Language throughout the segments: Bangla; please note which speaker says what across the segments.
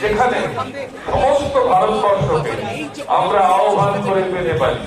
Speaker 1: যেখানে সমস্ত ভারতবর্ষকে আমরা আহ্বান করে পেতে পারি।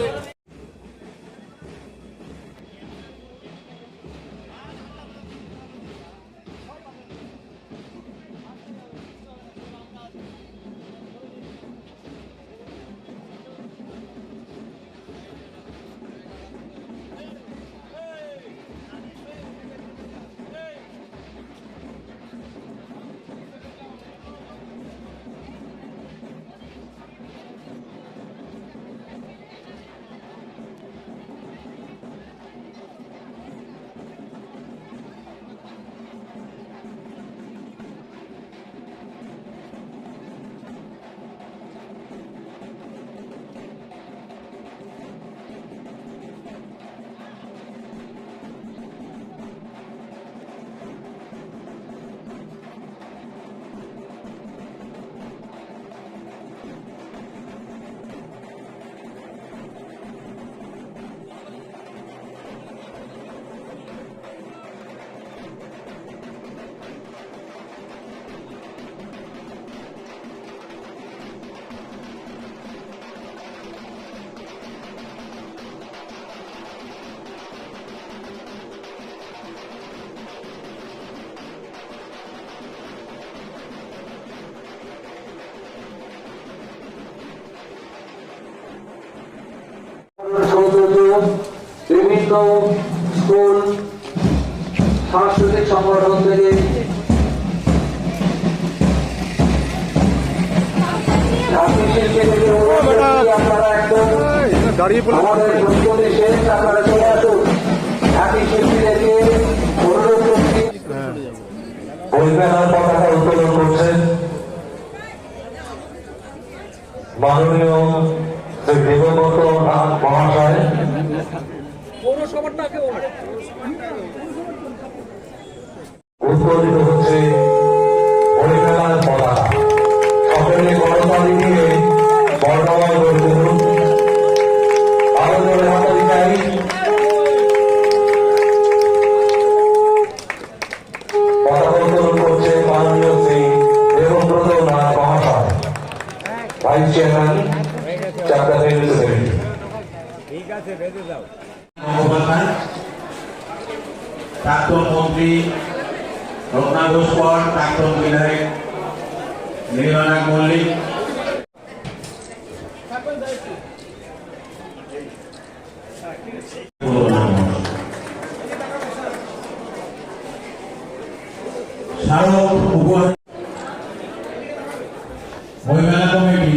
Speaker 1: বিভিন্ন স্কুল সাংস্কৃতিক সংগঠন থেকে আপনারা একদম আমাদের প্রতিনিধি আপনারা চলে আসুন। ঢাকি শিল্পী থেকে অনুরোধ করছি পরিবেশনার পতাকা উত্তোলন করছেন মাননীয় শ্রী দেবব্রত নাথ মহাশয়। উত্তোলিত হচ্ছে পরিবেশনার পতাকা। সকলে গণতান্ত্রিক দিয়ে বর্ণময় করে তুলুন। আরো জোরে হাতালি চাই। পতাকা উত্তোলন করছে মাননীয় শ্রী দেবব্রত নাথ মহাশয়, ভাইস চেয়ারম্যান চ্যাপ্টার সেক্রেটারি। ঠিক আছে, বেঁধে দাও। প্রাক্তন মন্ত্রী রত্না ঘোষকর, প্রাক্তন বিধায়ক নীলনাথ মল্লিক, স্মারক বইমেলা কমিটি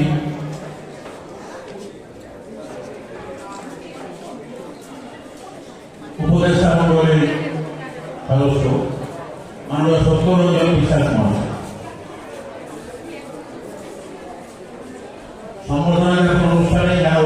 Speaker 1: উপদেষ্টা মন্ডলীর সদস্য মাননীয় সত্যরঞ্জন বিশ্বাস মহাশয়, সম্বর্ধনা অনুষ্ঠানে যারা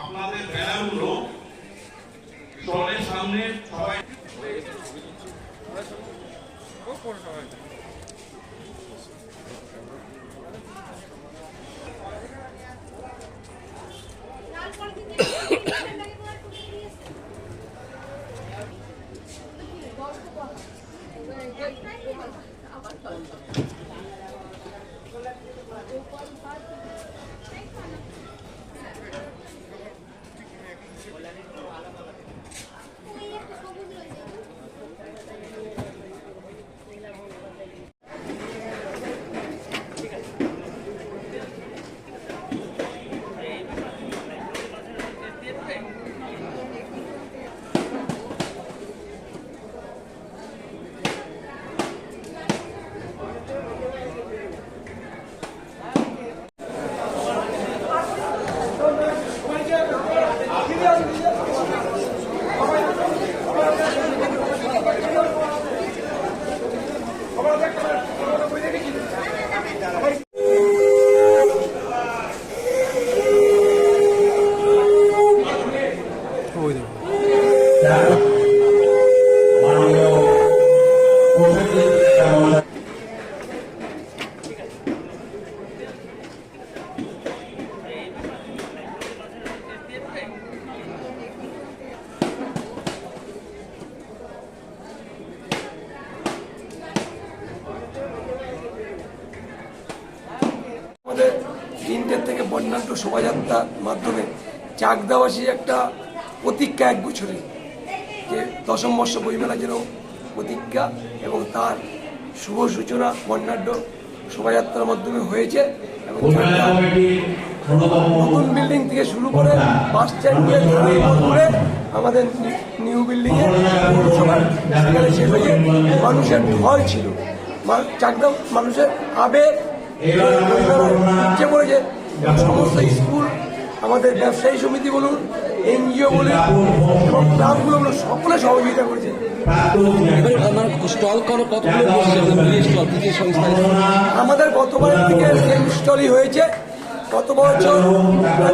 Speaker 1: আপনাদের ব্যানারগুলো স্টলের সামনে সবাই
Speaker 2: বর্ণাঢ্য শোভাযাত্রার মাধ্যমে চাকদাবাসীর একটা প্রতিজ্ঞা এক বছরে যে দশম বর্ষ বইমেলা যেন প্রতিজ্ঞা এবং তার শুভ সূচনা বর্ণাঢ্য শোভাযাত্রার মাধ্যমে হয়েছে এবং নতুন বিল্ডিং থেকে শুরু করে বাস স্ট্যান্ড করে আমাদের নিউ বিল্ডিং এ সেখানে শেষ হয়েছে। মানুষের ঢল ছিল, চাকদা মানুষের আবেগ ইচ্ছে করেছে। সমস্ত স্কুল, আমাদের ব্যবসায়ী সমিতি বলুন, এনজিও বলুন এবং ক্লাবগুলো বলুন, সকলে সহযোগিতা করেছে।
Speaker 3: স্টল করো কতগুলো বসছে স্টল কি সংস্থা?
Speaker 2: আমাদের গতবারের থেকে সেম স্টলই হয়েছে। গত বছর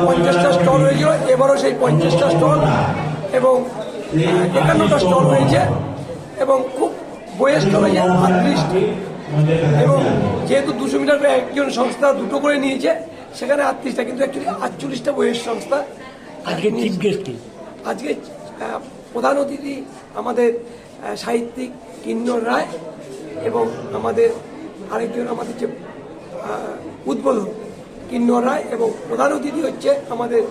Speaker 2: 50টা স্টল হয়েছিল, এবারও সেই 50টা স্টল এবং 51টা স্টল হয়েছে এবং খুব বইয়ের স্টল হয়েছে 38টি এবং যেহেতু 200 মিটার করে একজন সংস্থা দুটো করে নিয়েছে, সেখানে 38টা, কিন্তু অ্যাকচুয়ালি 48টা বইয়ের সংস্থা।
Speaker 3: আজকে চিফ গেস্ট কি?
Speaker 2: আজকে প্রধান অতিথি আমাদের সাহিত্যিক কিন্নর রায় এবং আমাদের আরেকজন আমাদের যে উদ্বোধন কিন্নর রায় এবং প্রধান অতিথি হচ্ছে আমাদের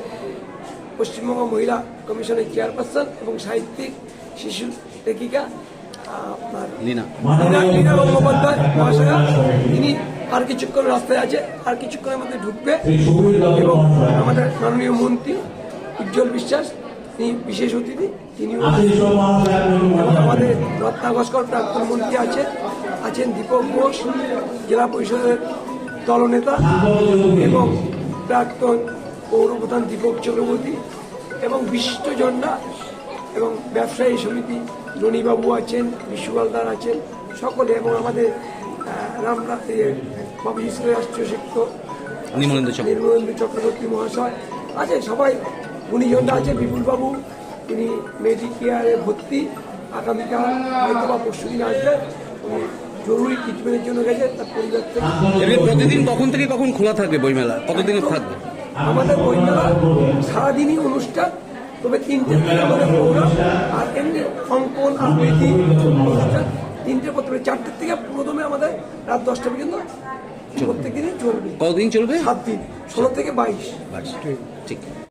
Speaker 2: পশ্চিমবঙ্গ মহিলা কমিশনের চেয়ারপারসন এবং সাহিত্যিক শিশু লেখিকা আপনার লীনা গঙ্গোপাধ্যায় মহাশয়া। তিনি আর কিছুক্ষণ রাস্তায় আছে, আর কিছুক্ষণের মধ্যে ঢুকবে এবং আমাদের মাননীয় মন্ত্রী উজ্জ্বল বিশ্বাস তিনি বিশেষ অতিথি, তিনিও আমাদের রত্না ঘোষকর প্রাক্তন মন্ত্রী আছেন দীপক ঘোষ জেলা পরিষদের দলনেতা এবং প্রাক্তন পৌরপ্রধান দীপক চক্রবর্তী এবং বিশিষ্টজনরা এবং ব্যবসায়ী সমিতি রনিবাবু আছেন, বিশু হালদার আছেন সকলে, এবং আমাদের বাবুজি রাষ্ট্রীয় শিক্ষক নির্মলেন্দু চক্রবর্তী মহাশয় আছে, সবাই গুণীজনরা আছে। বিপুলবাবু তিনি মেডিকেয়ারে ভর্তি, আগামীকাল হয়তো বা পরশুদিন আসবে, উনি জরুরি ট্রিটমেন্টের জন্য গেছে তার পরিবার থেকে।
Speaker 3: প্রতিদিন কখন থেকে কখন খোলা থাকবে বইমেলা? কতদিন থাকবে?
Speaker 2: আমাদের বইমেলা সারাদিনই অনুষ্ঠান, তবে 3টে থেকে আমাদের প্রোগ্রাম, আর এমনি অঙ্কন আবৃত্তি অনুষ্ঠান 3টে করতে হবে। 4টে থেকে প্রথমে আমাদের রাত 10টা পর্যন্ত প্রত্যেক দিনই চলবে।
Speaker 3: কতদিন চলবে?
Speaker 2: 7 দিন, 16 থেকে 22।
Speaker 3: ঠিক।